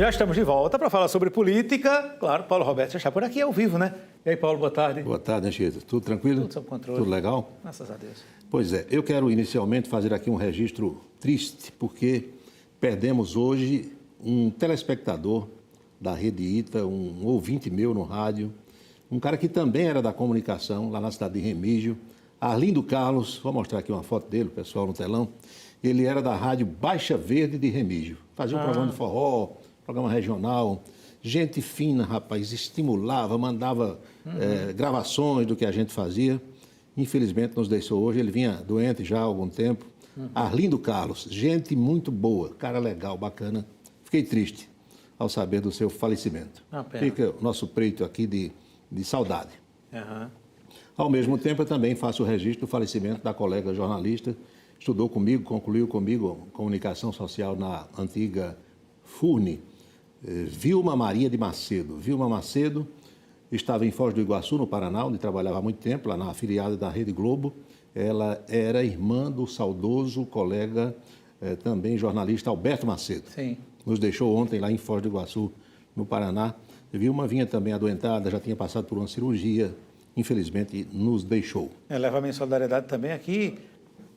Já estamos de volta para falar sobre política. Claro, Paulo Roberto já está por aqui ao vivo, né? E aí, Paulo, boa tarde. Boa tarde, Anchieta. Tudo tranquilo? Tudo sob controle. Tudo legal? Graças a Deus. Pois é, eu quero inicialmente fazer aqui um registro triste, porque perdemos hoje um telespectador da Rede ITA, um ouvinte meu no rádio, um cara que também era da comunicação, lá na cidade de Remígio, Arlindo Carlos. Vou mostrar aqui uma foto dele, pessoal, no telão. Ele era da rádio Baixa Verde de Remígio. Fazia um programa de forró, programa regional. Gente fina, rapaz, estimulava, mandava gravações do que a gente fazia. Infelizmente nos deixou hoje, ele vinha doente já há algum tempo. Arlindo Carlos, gente muito boa, cara legal, bacana. Fiquei triste ao saber do seu falecimento. Fica o nosso preito aqui de saudade. Uhum. Ao mesmo tempo, eu também faço o registro do falecimento da colega jornalista, estudou comigo, concluiu comigo comunicação social na antiga FURNE, Vilma Maria de Macedo. Vilma Macedo estava em Foz do Iguaçu, no Paraná, onde trabalhava há muito tempo, lá na afiliada da Rede Globo. Ela era irmã do saudoso colega, também jornalista, Alberto Macedo. Sim. Nos deixou ontem lá em Foz do Iguaçu, no Paraná. Vilma vinha também adoentada, já tinha passado por uma cirurgia, infelizmente nos deixou. Leva a minha solidariedade também aqui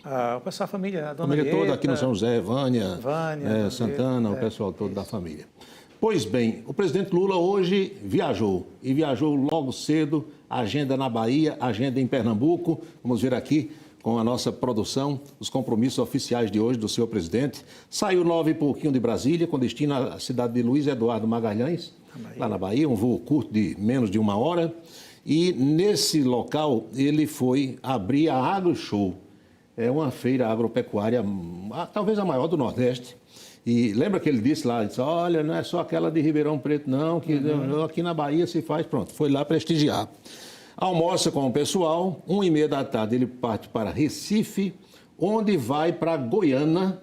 ao pessoal, a família, a dona família Lieta, toda aqui no São José, Vânia, Santana, o Lieta, pessoal todo da família. Pois bem, o presidente Lula hoje viajou, e viajou logo cedo, agenda na Bahia, agenda em Pernambuco. Vamos ver aqui com a nossa produção os compromissos oficiais de hoje do senhor presidente. Saiu 9 e pouquinho de Brasília, com destino à cidade de Luiz Eduardo Magalhães, lá na Bahia, um voo curto de menos de 1 hora. E nesse local ele foi abrir a AgroShow. É uma feira agropecuária, talvez a maior do Nordeste. E lembra que ele disse lá, disse, olha, não é só aquela de Ribeirão Preto, não, que aqui na Bahia se faz, pronto, foi lá prestigiar. Almoça com o pessoal, 1h30 da tarde ele parte para Recife, onde vai para Goiânia,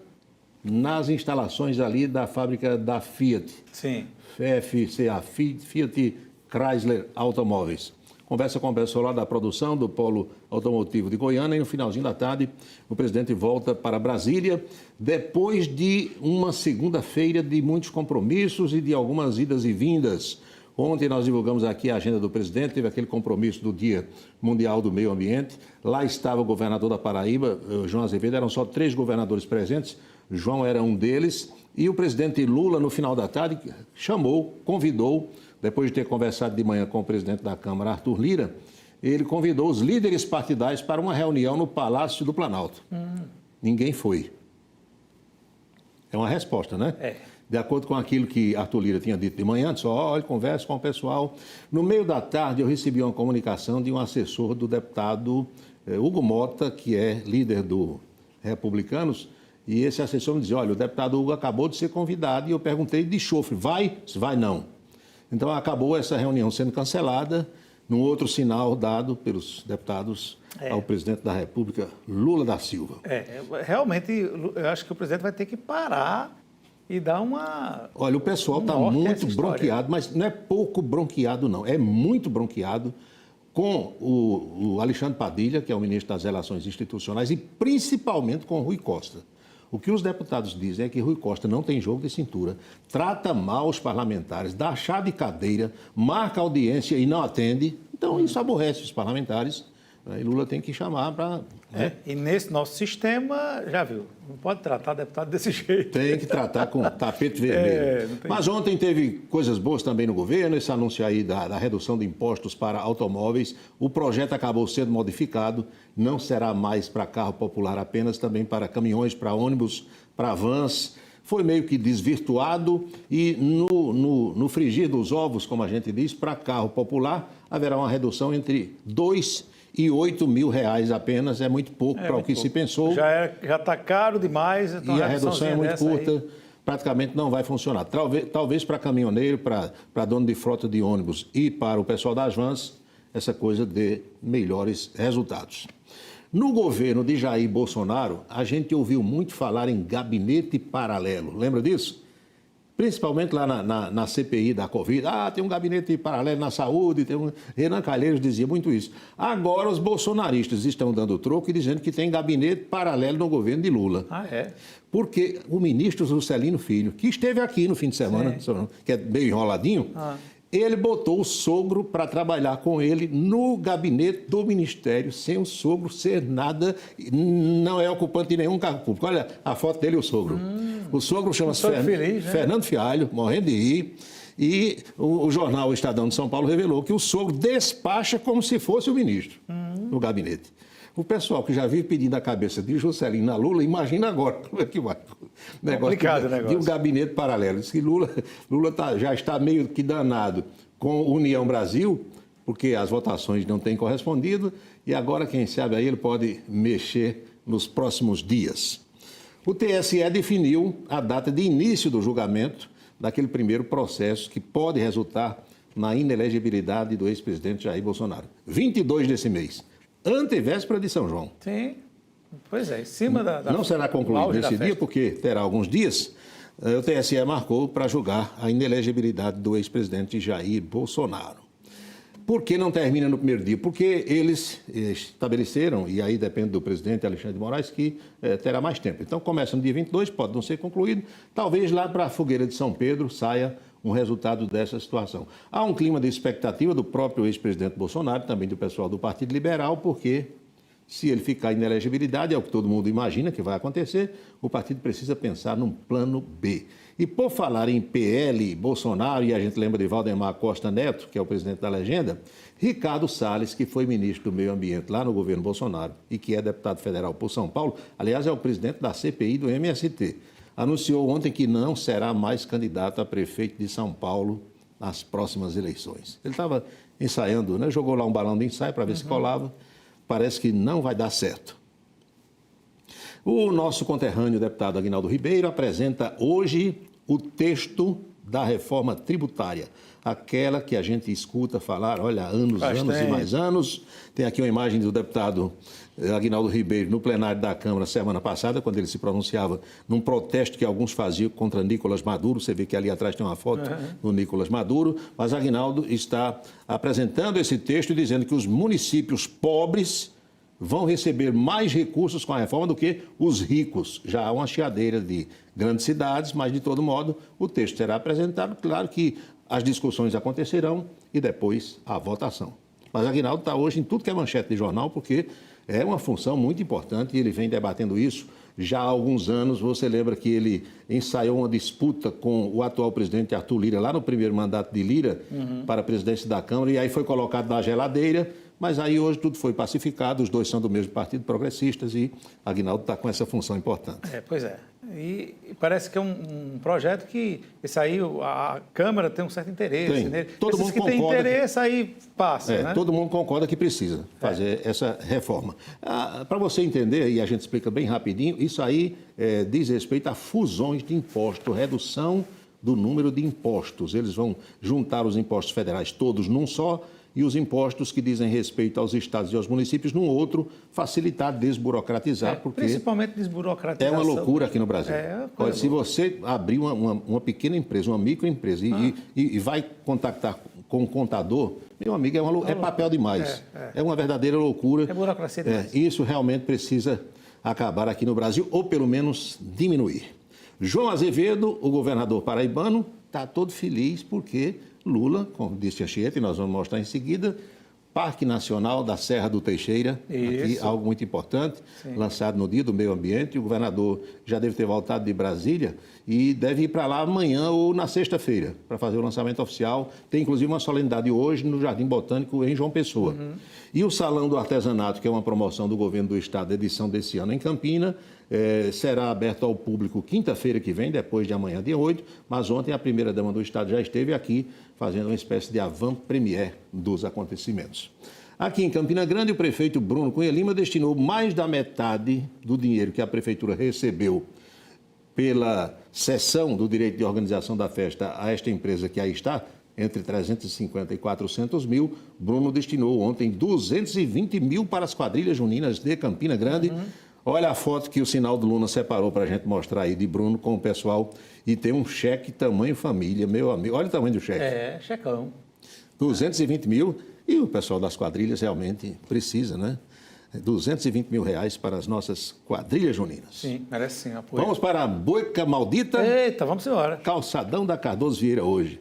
nas instalações ali da fábrica da Fiat. Sim. FCA, Fiat Chrysler Automóveis. Conversa com o pessoal lá da produção do Polo Automotivo de Goiânia e no finalzinho da tarde o presidente volta para Brasília depois de uma segunda-feira de muitos compromissos e de algumas idas e vindas. Ontem nós divulgamos aqui a agenda do presidente, teve aquele compromisso do Dia Mundial do Meio Ambiente. Lá estava o governador da Paraíba, João Azevedo, eram só 3 governadores presentes, João era um deles. E o presidente Lula, no final da tarde, chamou, convidou, depois de ter conversado de manhã com o presidente da Câmara, Arthur Lira, ele convidou os líderes partidários para uma reunião no Palácio do Planalto. Ninguém foi. É uma resposta, né? De acordo com aquilo que Arthur Lira tinha dito de manhã, disse, olha, conversa com o pessoal. No meio da tarde, eu recebi uma comunicação de um assessor do deputado Hugo Mota, que é líder do Republicanos, e esse assessor me dizia, olha, o deputado Hugo acabou de ser convidado, e eu perguntei de chofre, vai? Vai não. Então, acabou essa reunião sendo cancelada, num outro sinal dado pelos deputados ao presidente da República, Lula da Silva. Realmente, eu acho que o presidente vai ter que parar e dar uma... Olha, o pessoal está muito bronqueado, mas não é pouco bronqueado, não. É muito bronqueado com o Alexandre Padilha, que é o ministro das Relações Institucionais, e principalmente com o Rui Costa. O que os deputados dizem é que Rui Costa não tem jogo de cintura, trata mal os parlamentares, dá chá de cadeira, marca audiência e não atende. Então, isso aborrece os parlamentares. E Lula tem que chamar para... E nesse nosso sistema, já viu, não pode tratar deputado desse jeito. Tem que tratar com tapete vermelho. Mas ontem teve coisas boas também no governo, esse anúncio aí da redução de impostos para automóveis. O projeto acabou sendo modificado, não será mais para carro popular apenas, também para caminhões, para ônibus, para vans. Foi meio que desvirtuado e no frigir dos ovos, como a gente diz, para carro popular, haverá uma redução entre 2 e 8 mil reais apenas, é muito pouco para o que se pensou. Já está caro demais. Então e a redução é muito curta, praticamente não vai funcionar. Talvez para caminhoneiro, para dono de frota de ônibus e para o pessoal das vans, essa coisa dê melhores resultados. No governo de Jair Bolsonaro, a gente ouviu muito falar em gabinete paralelo. Lembra disso? principalmente lá na CPI da Covid. Tem um gabinete paralelo na saúde, Renan Calheiros dizia muito isso. Agora os bolsonaristas estão dando troco e dizendo que tem gabinete paralelo no governo de Lula. É? Porque o ministro Juscelino Filho, que esteve aqui no fim de semana, que é meio enroladinho, ele botou o sogro para trabalhar com ele no gabinete do Ministério, sem o sogro ser nada, não é ocupante de nenhum cargo público. Olha a foto dele e o sogro. O sogro chama-se Fernando Fialho, morrendo de rir. E o jornal Estadão de São Paulo revelou que o sogro despacha como se fosse o ministro no gabinete. O pessoal que já vive pedindo a cabeça de Juscelino a Lula, imagina agora como é que vai. Complicado o negócio. De um gabinete paralelo. Diz que Lula já está meio que danado com União Brasil, porque as votações não têm correspondido, e agora, quem sabe, aí ele pode mexer nos próximos dias. O TSE definiu a data de início do julgamento daquele primeiro processo que pode resultar na inelegibilidade do ex-presidente Jair Bolsonaro. 22 desse mês. Antevéspera de São João. Sim, pois é, em cima da Não será concluído nesse dia, porque terá alguns dias. O TSE marcou para julgar a inelegibilidade do ex-presidente Jair Bolsonaro. Por que não termina no primeiro dia? Porque eles estabeleceram, e aí depende do presidente Alexandre de Moraes, que terá mais tempo. Então começa no dia 22, pode não ser concluído. Talvez lá para a fogueira de São Pedro saia um resultado dessa situação. Há um clima de expectativa do próprio ex-presidente Bolsonaro, também do pessoal do Partido Liberal, porque se ele ficar em inelegibilidade, é o que todo mundo imagina que vai acontecer, o partido precisa pensar num plano B. E por falar em PL, Bolsonaro, e a gente lembra de Valdemar Costa Neto, que é o presidente da legenda, Ricardo Salles, que foi ministro do Meio Ambiente lá no governo Bolsonaro e que é deputado federal por São Paulo, aliás, é o presidente da CPI do MST, anunciou ontem que não será mais candidato a prefeito de São Paulo nas próximas eleições. Ele estava ensaiando, né? Jogou lá um balão de ensaio para ver se colava. Parece que não vai dar certo. O nosso conterrâneo deputado Aguinaldo Ribeiro apresenta hoje o texto da reforma tributária, aquela que a gente escuta falar, olha, anos e mais anos. Tem aqui uma imagem do deputado Aguinaldo Ribeiro no plenário da Câmara semana passada, quando ele se pronunciava num protesto que alguns faziam contra Nicolás Maduro. Você vê que ali atrás tem uma foto do Nicolás Maduro, mas Aguinaldo está apresentando esse texto e dizendo que os municípios pobres vão receber mais recursos com a reforma do que os ricos. Já há uma chiadeira de grandes cidades, mas, de todo modo, o texto será apresentado. Claro que as discussões acontecerão e depois a votação. Mas Aguinaldo está hoje em tudo que é manchete de jornal, porque é uma função muito importante e ele vem debatendo isso já há alguns anos. Você lembra que ele ensaiou uma disputa com o atual presidente Arthur Lira, lá no primeiro mandato de Lira, para a presidência da Câmara, e aí foi colocado na geladeira. Mas aí hoje tudo foi pacificado, os dois são do mesmo partido, progressistas, e Aguinaldo está com essa função importante. Pois é. E parece que é um projeto que isso aí, a Câmara tem um certo interesse nele. Todo mundo que tem interesse, aí passa, né? Todo mundo concorda que precisa fazer essa reforma. Para você entender, e a gente explica bem rapidinho, isso aí diz respeito a fusões de impostos, redução do número de impostos. Eles vão juntar os impostos federais todos num só, e os impostos que dizem respeito aos estados e aos municípios num outro, facilitar, desburocratizar, porque principalmente desburocratizar. É uma loucura aqui no Brasil. Olha, se você abrir uma pequena empresa, uma microempresa, e vai contactar com um contador, meu amigo, é papel demais. É uma verdadeira loucura. É burocracia demais. Isso realmente precisa acabar aqui no Brasil, ou pelo menos diminuir. João Azevedo, o governador paraibano, está todo feliz porque Lula, como disse a Chieta, e nós vamos mostrar em seguida, Parque Nacional da Serra do Teixeira, aqui, algo muito importante, lançado no Dia do Meio Ambiente. O governador já deve ter voltado de Brasília e deve ir para lá amanhã ou na sexta-feira para fazer o lançamento oficial. Tem inclusive uma solenidade hoje no Jardim Botânico em João Pessoa. E o Salão do Artesanato, que é uma promoção do governo do estado, edição desse ano em Campina, será aberto ao público quinta-feira que vem, depois de amanhã, dia 8, mas ontem a primeira-dama do estado já esteve aqui fazendo uma espécie de avant-première dos acontecimentos. Aqui em Campina Grande, o prefeito Bruno Cunha Lima destinou mais da metade do dinheiro que a prefeitura recebeu pela cessão do direito de organização da festa a esta empresa que aí está, entre 350 e 400 mil. Bruno destinou ontem 220 mil para as quadrilhas juninas de Campina Grande. Olha a foto que o Sinaldo Luna separou para a gente mostrar aí de Bruno com o pessoal. E tem um cheque tamanho família, meu amigo. Olha o tamanho do cheque. É, checão. 220 mil. E o pessoal das quadrilhas realmente precisa, né? 220 mil reais para as nossas quadrilhas juninas. Sim, merece sim, apoio. Vamos para a Boica Maldita. Eita, vamos embora. Calçadão da Cardoso Vieira hoje.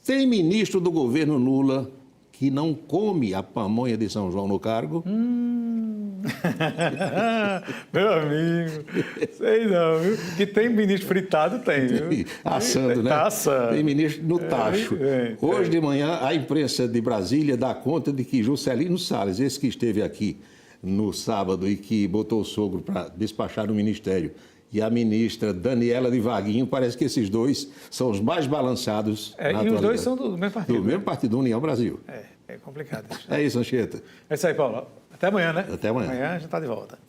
Tem ministro do governo Lula que não come a pamonha de São João no cargo? Meu amigo, sei não, viu? Que tem ministro fritado, tem, viu? Assando, né? Tá assando. Tem ministro no tacho. É. Hoje de manhã, a imprensa de Brasília dá conta de que Juscelino Salles, esse que esteve aqui no sábado e que botou o sogro para despachar no ministério, e a ministra Daniela de Vaguinho, parece que esses dois são os mais balançados na E os atualidade. dois são do mesmo partido. Do mesmo partido, União Brasil. É complicado isso. É isso, Anchieta. É isso aí, Paulo. Até amanhã, né? Até amanhã. Amanhã a gente está de volta.